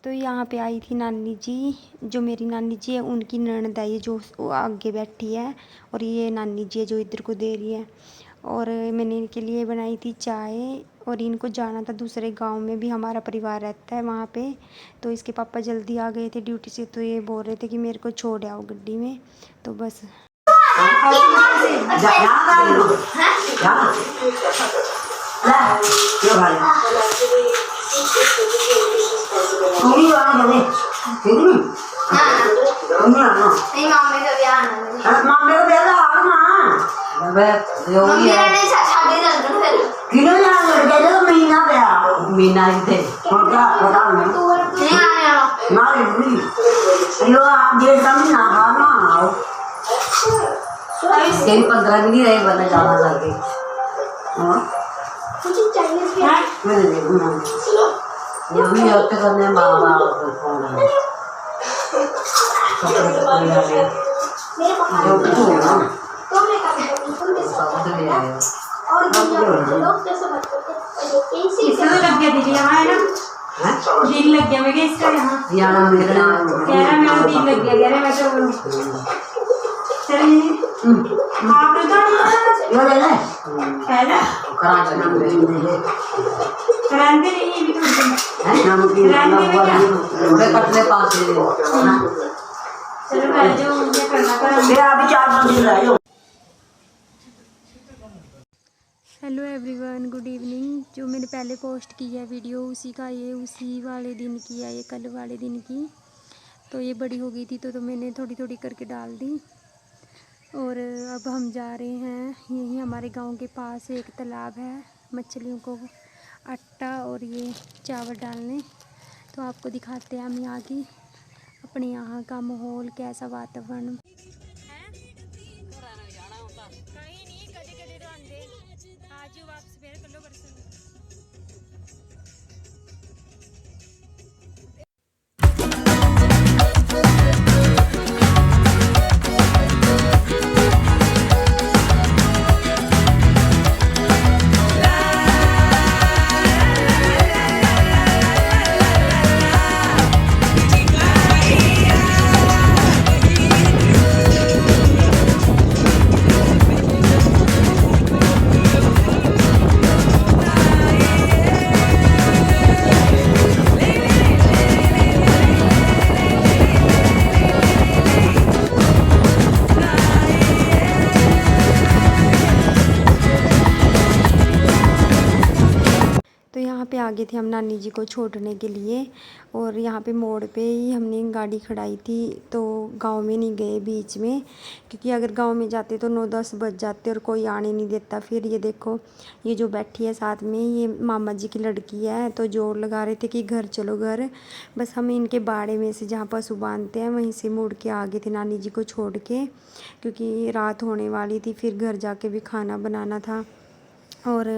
तो यहाँ पे आई थी नानी जी, जो मेरी नानी जी है उनकी ननद है ये, जो आगे बैठी है, और ये नानी जी है जो इधर को दे रही है। और मैंने इनके लिए बनाई थी चाय, और इनको जाना था दूसरे गांव में भी, हमारा परिवार रहता है वहाँ पे। तो इसके पापा जल्दी आ गए थे ड्यूटी से, तो ये बोल रहे थे कि मेरे को छोड़ आओ गड्डी में, तो बस। दिन 15 दिन ही रहे बना जाना लगे। यही होते करने मामा दिल लग गया मैं इसका यहाँ मेरा कह रहा मेरा दिल लग गया, कह रहा मैं तो चलिए आप यो ले ले पहला कराची में करांदे नहीं भी है नाम की बड़े कटले पास है चलो बैठ जाओ, मुझे करना था मेरा अभी 4 दिन रह जाओ। Hello everyone, good evening. जो मैंने पहले पोस्ट की है वीडियो उसी का ये उसी वाले दिन की है, ये कल वाले दिन की। तो ये बड़ी हो गई थी तो मैंने थोड़ी थोड़ी करके डाल दी। और अब हम जा रहे हैं, यहीं हमारे गांव के पास एक तालाब है, मछलियों को आटा और ये चावल डालने। तो आपको दिखाते हैं हम यहाँ की, अपने यहाँ का माहौल, कैसा वातावरण। पे आगे थे हम नानी जी को छोड़ने के लिए, और यहाँ पे मोड़ पे ही हमने गाड़ी खड़ाई थी। तो गांव में नहीं गए बीच में, क्योंकि अगर गांव में जाते तो 9-10 बज जाते और कोई आने नहीं देता। फिर ये देखो, ये जो बैठी है साथ में, ये मामा जी की लड़की है, तो जोर लगा रहे थे कि घर चलो घर। बस हम इनके बाड़े में से जहाँ पशु बांधते हैं वहीं से मुड़ के आगे थे नानी जी को छोड़ के, क्योंकि रात होने वाली थी, फिर घर जाके भी खाना बनाना था। और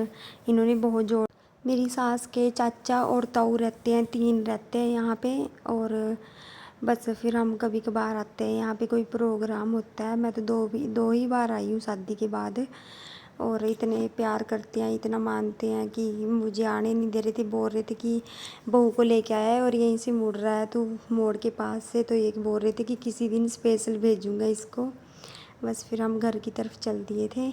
इन्होंने बहुत जोर, मेरी सास के चाचा और ताऊ रहते हैं, 3 रहते हैं यहाँ पे। और बस फिर हम कभी कभार आते हैं, यहाँ पे कोई प्रोग्राम होता है। मैं तो 2 ही बार आई हूँ शादी के बाद। और इतने प्यार करते हैं, इतना मानते हैं कि मुझे आने नहीं दे रहे थे, बोल रहे थे कि बहू को लेके आया है और यहीं से मुड़ रहा है तो मोड़ के पास से, तो ये बोल रहे थे कि किसी दिन स्पेशल भेजूँगा इसको। बस फिर हम घर की तरफ चल दिए थे।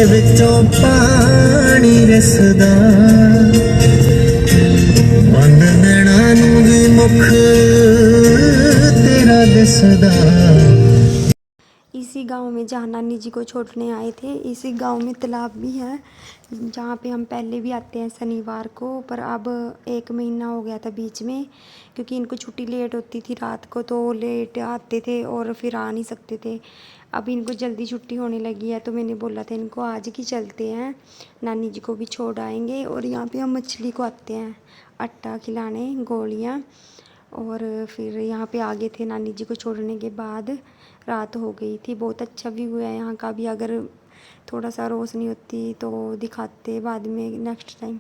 विचों पानी रसदा बंद नैना नूं वी मुख तेरा दिसदा। इसी गांव में जहाँ नानी जी को छोड़ने आए थे, इसी गांव में तालाब भी है, जहाँ पे हम पहले भी आते हैं शनिवार को। पर अब 1 महीना हो गया था बीच में, क्योंकि इनको छुट्टी लेट होती थी रात को, तो लेट आते थे और फिर आ नहीं सकते थे। अब इनको जल्दी छुट्टी होने लगी है, तो मैंने बोला था इनको आज की चलते हैं, नानी जी को भी छोड़ आएंगे। और यहाँ पे हम मछली को आते हैं आटा खिलाने, गोलियाँ। और फिर यहाँ पे आगे थे नानी जी को छोड़ने के बाद, रात हो गई थी। बहुत अच्छा व्यू है यहाँ का भी, अगर थोड़ा सा रोशनी होती तो दिखाते बाद में नेक्स्ट टाइम।